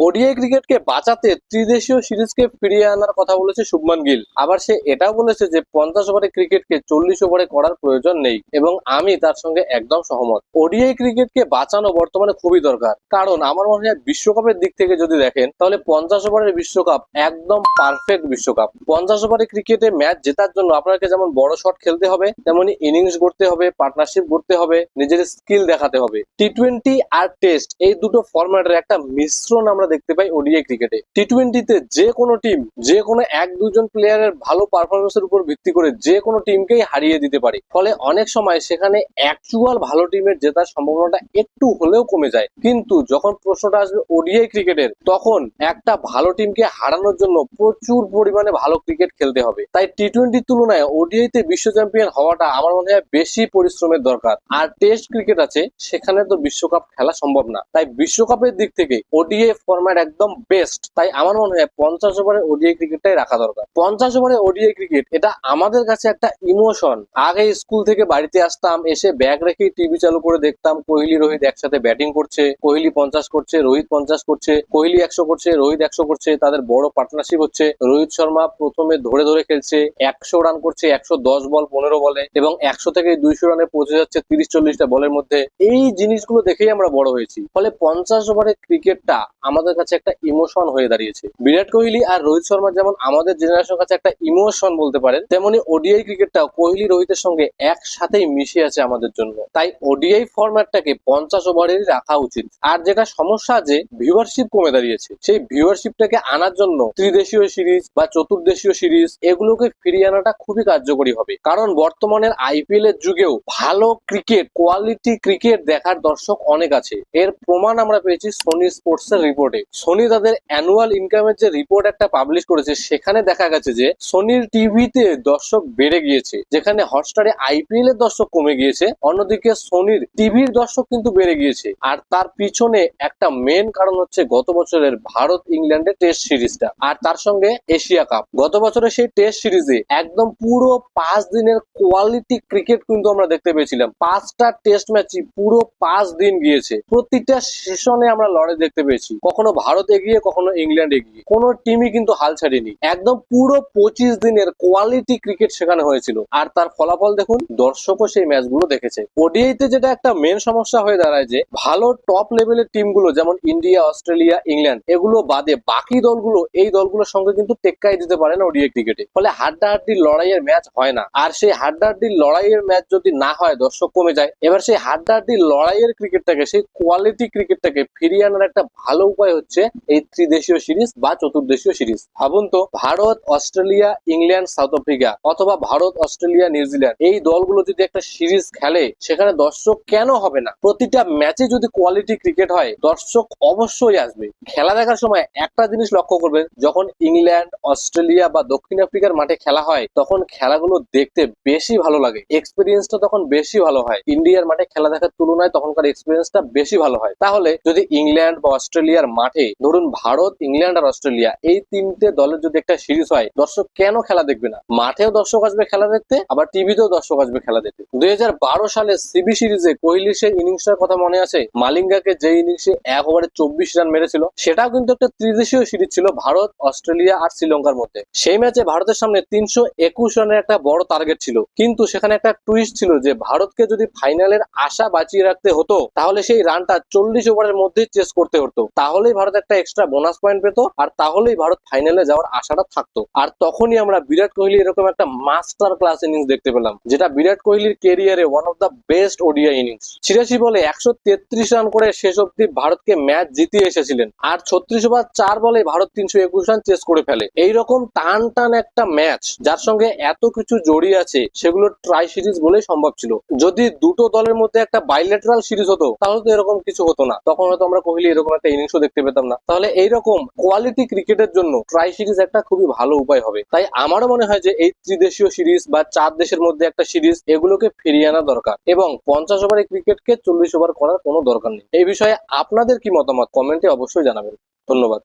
ODI ক্রিকেটকে বাঁচাতে ত্রিদেশীয় সিরিজকে ফিরিয়ে আনার কথা বলেছে শুভমান গিল। আবার সে এটাও বলেছে যে 50 ওভারের ক্রিকেটকে 40 ওভারে করার প্রয়োজন নেই, এবং আমি তার সঙ্গে একদম সহমত। ওডিআই ক্রিকেটকে বাঁচানো বর্তমানে খুবই দরকার, কারণ আমার মনে হয় বিশ্বকাপের দিক থেকে যদি দেখেন তাহলে 50 ওভারের বিশ্বকাপ একদম পারফেক্ট বিশ্বকাপ। 50 ওভারের ক্রিকেটে ম্যাচ জেতার জন্য আপনাকে যেমন বড় শট খেলতে হবে, তেমনি ইনিংস গড়তে হবে, পার্টনারশিপ গড়তে হবে, নিজের স্কিল দেখাতে হবে। টি-20 আর টেস্ট এই দুটো ফরম্যাটের একটা মিশ্রণ আমরা দেখতে পাই ওডিআই ক্রিকেটে। টি-20তে যে কোনো টিম যে কোনো এক দুজন প্লেয়ারের ভালো পারফরমেন্সের উপর ভিত্তি করে যে কোনো টিমকেই হারিয়ে দিতে পারে, ফলে অনেক সময় সেখানে অ্যাকচুয়াল ভালো টিমের জেতার সম্ভাবনাটা একটু হলেও কমে যায়। কিন্তু যখন প্রশ্নটা আসবে ওডিআই ক্রিকেটের, তখন একটা ভালো টিমকে হারানোর জন্য প্রচুর পরিমাণে ভালো ক্রিকেট খেলতে হবে। তাই টি-20 তুলনায় ওডিআইতে বিশ্ব চ্যাম্পিয়ন হওয়াটা আমার মনে হয় বেশি পরিশ্রমের দরকার। আর টেস্ট ক্রিকেট আছে, সেখানে তো বিশ্বকাপ খেলা সম্ভব না। তাই বিশ্বকাপের দিক থেকে ওডিআই ফরম্যাট একদম বেস্ট। তাই আমার মনে হয় 50 ওভারের ওডিআই ক্রিকেটটাই রাখা দরকার। 50 ওভারের ওডিআই ক্রিকেট এটা আমাদের কাছে একটা ইমোশন। আগে স্কুল থেকে বাড়িতে আসতাম, এসে ব্যাগ রেখে টিভি চালু করে দেখতাম কোহলি রোহিত একসাথে ব্যাটিং করছে, কোহলি 50 করছে, রোহিত 50 করছে, কোহলি 100 করছে, রোহিত 100 করছে, তাদের বড় পার্টনারশিপ হচ্ছে। রোহিত শর্মা প্রথমে ধরে ধরে খেলছে, 100 রান করছে 110 বল 15 বলে, এবং 100 থেকে 200 রানে পৌঁছে যাচ্ছে 30-40টা বলের মধ্যে। এই জিনিসগুলো দেখেই আমরা বড় হয়েছি। ফলে 50 ওভারের ক্রিকেটটা আমাদের কাছে একটা ইমোশন হয়ে দাঁড়িয়েছে। বিরাট কোহলি আর রোহিত শর্মা যেমন আমাদের জেনারেশনের কাছে একটা ইমোশন বলতে পারেন, তেমনি ওডিআই ক্রিকেটটাও কোহলি রোহিতের সঙ্গে একসাথেই মিশে আছে আমাদের জন্য। তাই ওডিআই ফরম্যাটটাকে 50 ওভারেরই রাখা উচিত। আর যেটা সমস্যা যে ভিউয়ারশিপ কমে দাঁড়িয়েছে, সেই ভিউয়ারশিপটাকে আনার জন্য ত্রিদেশীয় সিরিজ বা চতুর্দেশীয় সিরিজ এগুলোকে ফিরিয়ে আনাটা খুবই কার্যকরী হবে। কারণ বর্তমানের আইপিএল এর যুগেও ভালো ক্রিকেট, কোয়ালিটি ক্রিকেট দেখার দর্শক অনেক আছে। এর প্রমাণ আমরা পেয়েছি সোনি স্পোর্টস এর রিপোর্টে। সোনি তাদের অ্যানুয়াল ইনকামের যে রিপোর্ট একটা পাবলিশ করেছে, সেখানে দেখা গেছে যে সোনির টিভিতে দর্শক বেড়ে গিয়েছে, যেখানে হটস্টারে আইপিএল এর দর্শক কমে গিয়েছে। অন্যদিকে সোনির টিভির দর্শক কিন্তু বেড়ে গিয়েছে। আর তার পিছনে একটা মেন কারণ হচ্ছে গত বছরের ভারত ইংল্যান্ডের টেস্ট সিরিজটা, আর তার সঙ্গে এশিয়া কাপ। গত বছরের সেই টেস্ট সিরিজে একদম পুরো 5 দিনের কোয়ালিটি ক্রিকেট কিন্তু আমরা দেখতে পেয়েছিলাম। 5টা টেস্ট ম্যাচই পুরো 5 দিন গিয়েছে। প্রতিটা সেশনে আমরা লড়াই দেখতে পেয়েছি, কখনো ভারত এগিয়ে, কখনো ইংল্যান্ড এগিয়ে। কোনো টিমই কিন্তু হাল ছাড়েনি। একদম পুরো 25 দিনের কোয়ালিটি ক্রিকেট সেখানে হয়েছিল। আর তার ফলাফল দেখুন, দর্শকও সেই ম্যাচগুলো দেখেছে। ওডিআইতে যেটা একটা মেন সমস্যা হয়ে দাঁড়ায় যে ভালো টপ লেভেলের টিমগুলো যেমন ইন্ডিয়া, অস্ট্রেলিয়া, ইংল্যান্ড এগুলো বাদে বাকি দলগুলো এই দলগুলোর সঙ্গে কিন্তু টেক্কাই দিতে পারে না ওডিআই ক্রিকেটে। ফলে হাড্ডাহাড্ডি লড়াইয়ের ম্যাচ হয় না। আর সেই হাড্ডাহাড্ডি লড়াইয়ের ম্যাচ যদি না হয়, দর্শক কমে যায়। এবার সেই হাড্ডাহাড্ডি লড়াইয়ের ক্রিকেটটাকে, সেই কোয়ালিটি ক্রিকেটটাকে ফিরিয়ে আনার একটা ভালো উপায় হচ্ছে এই ত্রিদেশীয় সিরিজ বা চতুর্দেশীয় সিরিজ। ভাবুন তো, Bharat, Australia, England, south Africa, অথবা ভারত, অস্ট্রেলিয়া, নিউজিল্যান্ড এই দলগুলো যদি একটা সিরিজ খেলে, সেখানে দর্শক কেন হবে না? প্রতিটা ম্যাচে যদি কোয়ালিটি ক্রিকেট হয়, দর্শক অবশ্যই আসবে। খেলা দেখার সময় একটা জিনিস লক্ষ্য করবেন, যখন ইংল্যান্ড, অস্ট্রেলিয়া বা দক্ষিণ আফ্রিকার মাঠে খেলা হয়, তখন খেলাগুলো দেখতে বেশি ভালো লাগে। এক্সপিরিয়েন্সটা তখন বেশি ভালো হয়। ইন্ডিয়ার মাঠে খেলা দেখার তুলনায় তখনকার এক্সপিরিয়েন্সটা বেশি ভালো হয়। তাহলে যদি ইংল্যান্ড বা অস্ট্রেলিয়ার মাঠে, ধরুন ভারত, ইংল্যান্ড আর অস্ট্রেলিয়া এই তিনটে দলের যদি একটা সিরিজ হয়, দর্শক কেন খেলা দেখবে না? মাঠেও দর্শক আসবে খেলা দেখতে, আবার টিভিতেও দর্শক আসবে খেলা দেখতে। 2012 সালে সিবি সিরিজে কোহলির সেই ইনিংসটার কথা মনে আছে? মালিঙ্গাকে যে ইনিংসে 1 ওভারে 24 রান মেরেছিল, সেটাও কিন্তু একটা ত্রিদেশীয় সিরিজ ছিল ভারত, অস্ট্রেলিয়া আর শ্রীলঙ্কার মধ্যে। সেই ম্যাচে ভারতের সামনে 321 রানের একটা বড় টার্গেট ছিল, কিন্তু সেখানে একটা টুইস্ট ছিল যে ভারতকে যদি ফাইনালের আশা বাঁচিয়ে রাখতে হতো, তাহলে সেই রানটা 40 ওভারের মধ্যেই চেস করতে হতো। তাহলেই ভারত একটা এক্সট্রা বোনাস পয়েন্ট পেত, আর তাহলেই ভারত ফাইনালে যাওয়ার আশাটা থাকতো। আর তখনই আমরা বিরাট কোহলি এরকম একটা মাস্টার ক্লাস ইনিংস দেখতে পেলাম, যেটা বিরাট কোহলির কেরিয়ারে one of the best ODI innings. 86 বলে 133 রান করে শেষ অব্দি ভারতকে ম্যাচ জিতিয়ে এসেছিলেন। আর 36 ওভার 4 বলে ভারত 321 রান চেস করে ফেলে। এইরকম টান টান একটা ম্যাচ, যার সঙ্গে এত কিছু জড়িয়ে আছে, সেগুলো ট্রাই সিরিজ বলেই সম্ভব ছিল। যদি দুটো দলের মধ্যে একটা বাইলেটারাল সিরিজ হতো, তাহলে তো এরকম কিছু হতো না। তখন হয়তো আমরা কোহলি এরকম একটা ইনিংসও দেখতে পেতাম না। তাহলে এইরকম কোয়ালিটি ক্রিকেটের জন্য ট্রাই সিরিজ একটা খুবই ভালো উপায় হবে। তাই আমারও মনে হয় যে এই ত্রিদেশীয় সিরিজ বা 4 দেশের মধ্যে একটা সিরিজ, এগুলোকে ফিরিয়ে আনা দরকার, এবং 50 ওভারের ক্রিকেটকে 40 ওভার করার কোনো দরকার নেই। এই বিষয়ে আপনাদের কি মতামত কমেন্টে অবশ্যই জানাবেন। ধন্যবাদ।